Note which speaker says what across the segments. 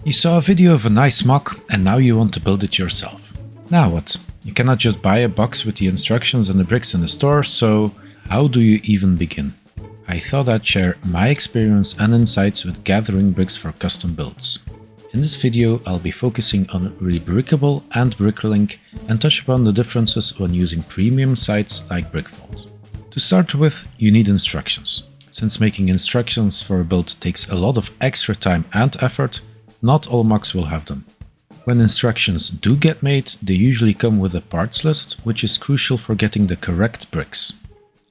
Speaker 1: You saw a video of a nice mock and now you want to build it yourself. Now what? You cannot just buy a box with the instructions and the bricks in the store, so how do you even begin? I thought I'd share my experience and insights with gathering bricks for custom builds. In this video I'll be focusing on Rebrickable and Bricklink and touch upon the differences when using premium sites like Brickvault. To start with, you need instructions. Since making instructions for a build takes a lot of extra time and effort, not all mocks will have them. When instructions do get made, they usually come with a parts list, which is crucial for getting the correct bricks.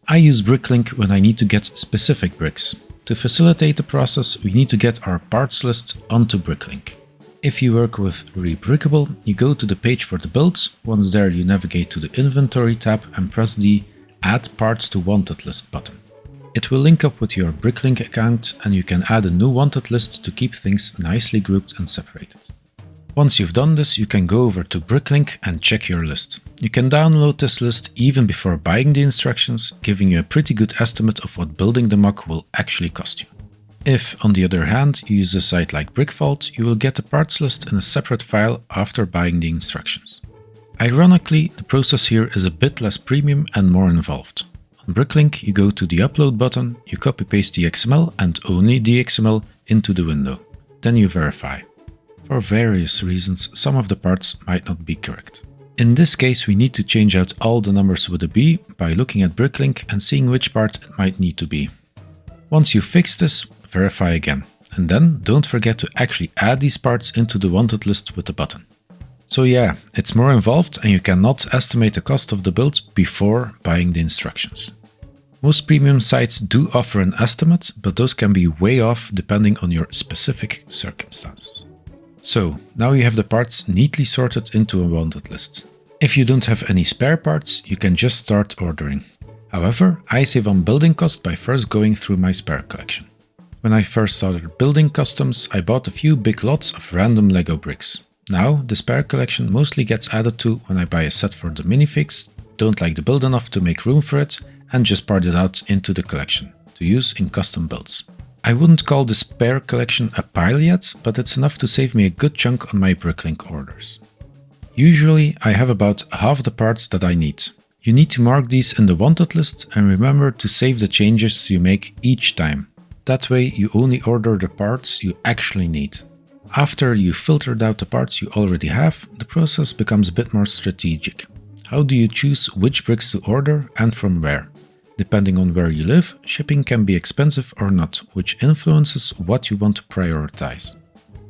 Speaker 1: I use Bricklink when I need to get specific bricks. To facilitate the process, we need to get our parts list onto Bricklink. If you work with Rebrickable, you go to the page for the build. Once there, you navigate to the Inventory tab and press the Add Parts to Wanted List button. It will link up with your Bricklink account and you can add a new wanted list to keep things nicely grouped and separated. Once you've done this, you can go over to Bricklink and check your list. You can download this list even before buying the instructions, giving you a pretty good estimate of what building the mock will actually cost you. If, on the other hand, you use a site like Brickvault, you will get the parts list in a separate file after buying the instructions. Ironically, the process here is a bit less premium and more involved. On Bricklink, you go to the Upload button, you copy-paste the XML and only the XML into the window. Then you verify. For various reasons, some of the parts might not be correct. In this case, we need to change out all the numbers with a B by looking at Bricklink and seeing which part it might need to be. Once you fix this, verify again. And then don't forget to actually add these parts into the wanted list with the button. So yeah, it's more involved and you cannot estimate the cost of the build before buying the instructions. Most premium sites do offer an estimate, but those can be way off depending on your specific circumstances. So now you have the parts neatly sorted into a wanted list. If you don't have any spare parts, you can just start ordering. However, I save on building cost by first going through my spare collection. When I first started building customs, I bought a few big lots of random Lego bricks. Now, the spare collection mostly gets added to when I buy a set for the minifigs, don't like the build enough to make room for it, and just part it out into the collection, to use in custom builds. I wouldn't call the spare collection a pile yet, but it's enough to save me a good chunk on my Bricklink orders. Usually, I have about half the parts that I need. You need to mark these in the wanted list and remember to save the changes you make each time. That way, you only order the parts you actually need. After you filtered out the parts you already have, the process becomes a bit more strategic. How do you choose which bricks to order and from where? Depending on where you live, shipping can be expensive or not, which influences what you want to prioritize.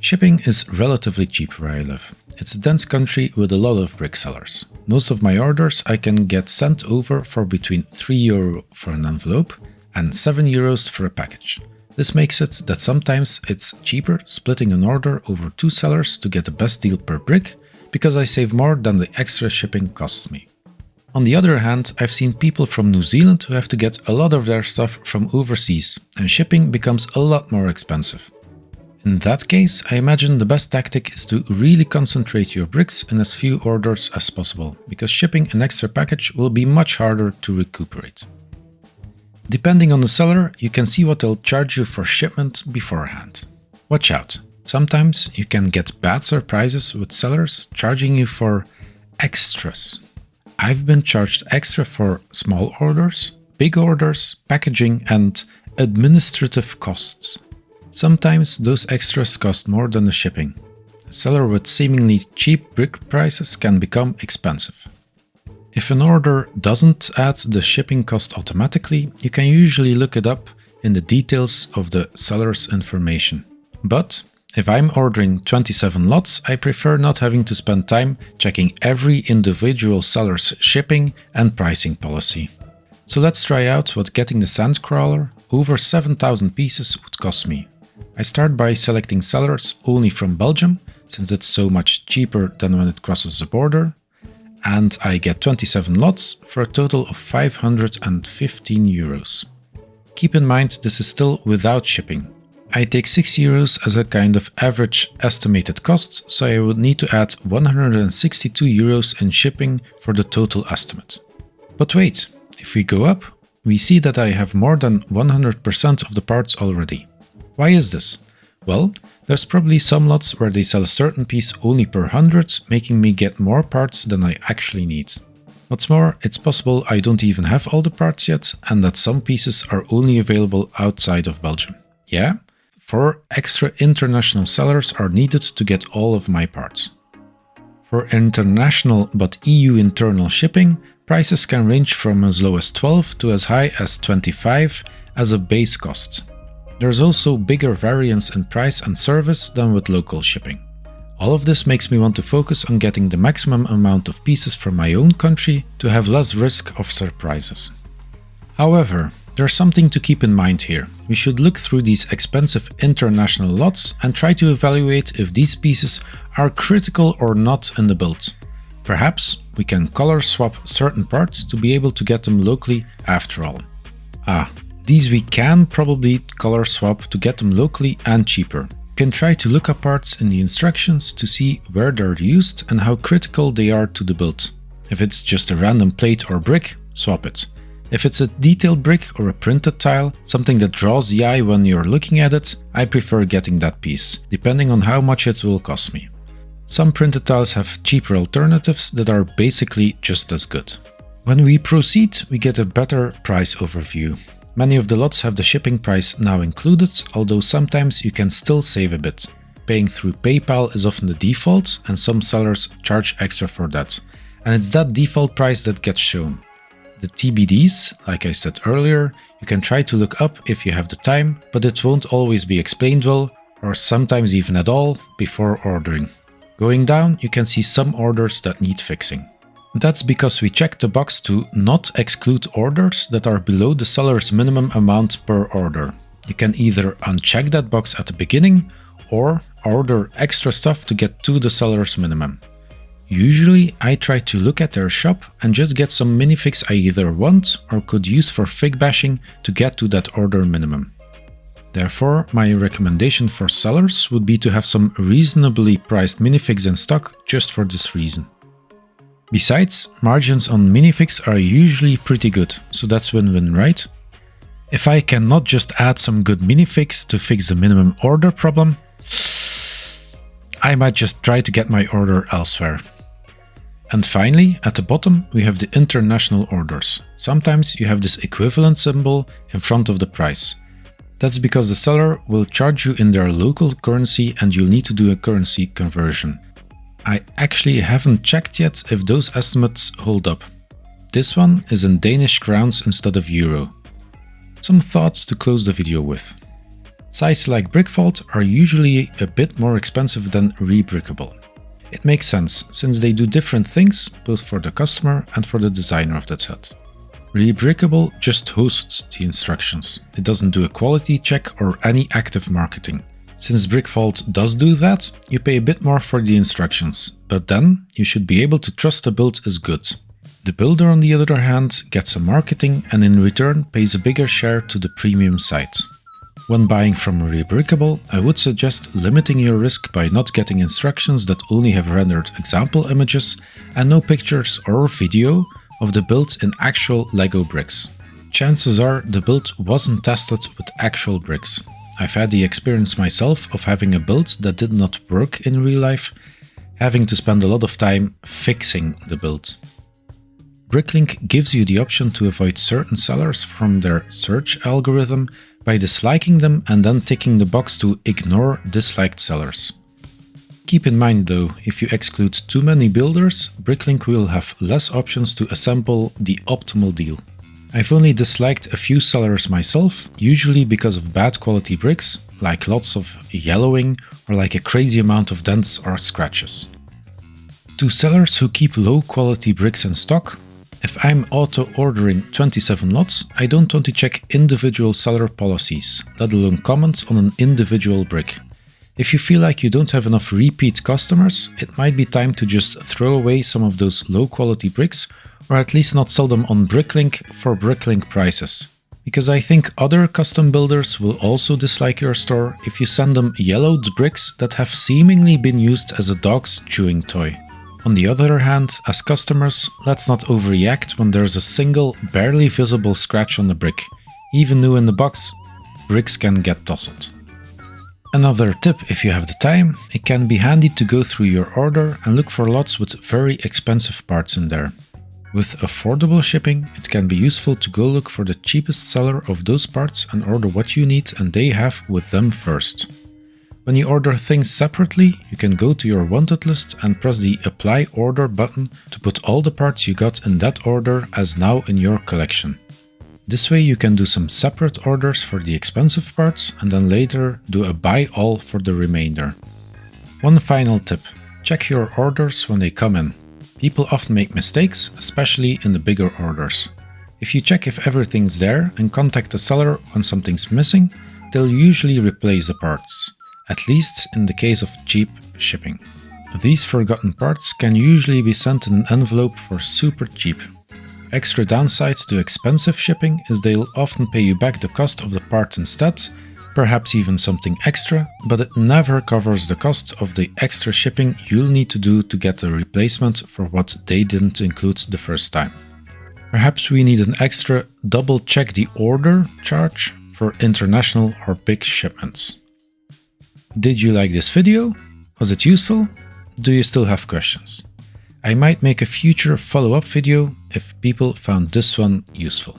Speaker 1: Shipping is relatively cheap where I live. It's a dense country with a lot of brick sellers. Most of my orders I can get sent over for between €3 for an envelope and €7 for a package. This makes it that sometimes it's cheaper splitting an order over 2 sellers to get the best deal per brick, because I save more than the extra shipping costs me. On the other hand, I've seen people from New Zealand who have to get a lot of their stuff from overseas, and shipping becomes a lot more expensive. In that case, I imagine the best tactic is to really concentrate your bricks in as few orders as possible, because shipping an extra package will be much harder to recuperate. Depending on the seller, you can see what they'll charge you for shipment beforehand. Watch out, sometimes you can get bad surprises with sellers charging you for extras. I've been charged extra for small orders, big orders, packaging, and administrative costs. Sometimes those extras cost more than the shipping. A seller with seemingly cheap brick prices can become expensive. If an order doesn't add the shipping cost automatically, you can usually look it up in the details of the seller's information. But if I'm ordering 27 lots, I prefer not having to spend time checking every individual seller's shipping and pricing policy. So let's try out what getting the Sandcrawler over 7,000 pieces would cost me. I start by selecting sellers only from Belgium, since it's so much cheaper than when it crosses the border. And I get 27 lots for a total of €515. Keep in mind this is still without shipping. I take €6 as a kind of average estimated cost, so I would need to add €162 in shipping for the total estimate. But wait, if we go up, we see that I have more than 100% of the parts already. Why is this? Well, There's probably some lots where they sell a certain piece only per 100, making me get more parts than I actually need. What's more, it's possible I don't even have all the parts yet, and that some pieces are only available outside of Belgium. Yeah, 4 extra international sellers are needed to get all of my parts. For international but EU internal shipping, prices can range from as low as 12 to as high as 25 as a base cost. There's also bigger variance in price and service than with local shipping. All of this makes me want to focus on getting the maximum amount of pieces from my own country to have less risk of surprises. However, there's something to keep in mind here. We should look through these expensive international lots and try to evaluate if these pieces are critical or not in the build. Perhaps we can color swap certain parts to be able to get them locally after all. These we can probably color swap to get them locally and cheaper. You can try to look up parts in the instructions to see where they're used and how critical they are to the build. If it's just a random plate or brick, swap it. If it's a detailed brick or a printed tile, something that draws the eye when you're looking at it, I prefer getting that piece, depending on how much it will cost me. Some printed tiles have cheaper alternatives that are basically just as good. When we proceed, we get a better price overview. Many of the lots have the shipping price now included, although sometimes you can still save a bit. Paying through PayPal is often the default, and some sellers charge extra for that. And it's that default price that gets shown. The TBDs, like I said earlier, you can try to look up if you have the time, but it won't always be explained well, or sometimes even at all, before ordering. Going down, you can see some orders that need fixing. That's because we checked the box to not exclude orders that are below the seller's minimum amount per order. You can either uncheck that box at the beginning or order extra stuff to get to the seller's minimum. Usually I try to look at their shop and just get some minifigs I either want or could use for fig bashing to get to that order minimum. Therefore, my recommendation for sellers would be to have some reasonably priced minifigs in stock just for this reason. Besides, margins on minifigs are usually pretty good, so that's win-win, right? If I cannot just add some good minifigs to fix the minimum order problem, I might just try to get my order elsewhere. And finally, at the bottom, we have the international orders. Sometimes you have this equivalent symbol in front of the price. That's because the seller will charge you in their local currency and you'll need to do a currency conversion. I actually haven't checked yet if those estimates hold up. This one is in Danish crowns instead of euro. Some thoughts to close the video with. Sites like Brickvault are usually a bit more expensive than Rebrickable. It makes sense, since they do different things, both for the customer and for the designer of that set. Rebrickable just hosts the instructions. It doesn't do a quality check or any active marketing. Since Brickvault does do that, you pay a bit more for the instructions, but then you should be able to trust the build is good. The builder, on the other hand, gets some marketing and in return pays a bigger share to the premium site. When buying from Rebrickable, I would suggest limiting your risk by not getting instructions that only have rendered example images and no pictures or video of the build in actual Lego bricks. Chances are the build wasn't tested with actual bricks. I've had the experience myself of having a build that did not work in real life, having to spend a lot of time fixing the build. Bricklink gives you the option to avoid certain sellers from their search algorithm by disliking them and then ticking the box to ignore disliked sellers. Keep in mind though, if you exclude too many builders, Bricklink will have less options to assemble the optimal deal. I've only disliked a few sellers myself, usually because of bad quality bricks, like lots of yellowing or like a crazy amount of dents or scratches. To sellers who keep low quality bricks in stock, if I'm auto-ordering 27 lots, I don't want to check individual seller policies, let alone comments on an individual brick. If you feel like you don't have enough repeat customers, it might be time to just throw away some of those low quality bricks, or at least not sell them on Bricklink for Bricklink prices. Because I think other custom builders will also dislike your store if you send them yellowed bricks that have seemingly been used as a dog's chewing toy. On the other hand, as customers, let's not overreact when there's a single, barely visible scratch on the brick. Even new in the box, bricks can get tousled. Another tip, if you have the time, it can be handy to go through your order and look for lots with very expensive parts in there. With affordable shipping, it can be useful to go look for the cheapest seller of those parts and order what you need and they have with them first. When you order things separately, you can go to your wanted list and press the Apply Order button to put all the parts you got in that order as now in your collection. This way you can do some separate orders for the expensive parts and then later do a buy all for the remainder. One final tip, check your orders when they come in. People often make mistakes, especially in the bigger orders. If you check if everything's there and contact the seller when something's missing, they'll usually replace the parts, at least in the case of cheap shipping. These forgotten parts can usually be sent in an envelope for super cheap. Extra downsides to expensive shipping is they'll often pay you back the cost of the part instead, perhaps even something extra, but it never covers the cost of the extra shipping you'll need to do to get a replacement for what they didn't include the first time. Perhaps we need an extra double check the order charge for international or big shipments. Did you like this video? Was it useful? Do you still have questions? I might make a future follow-up video if people found this one useful.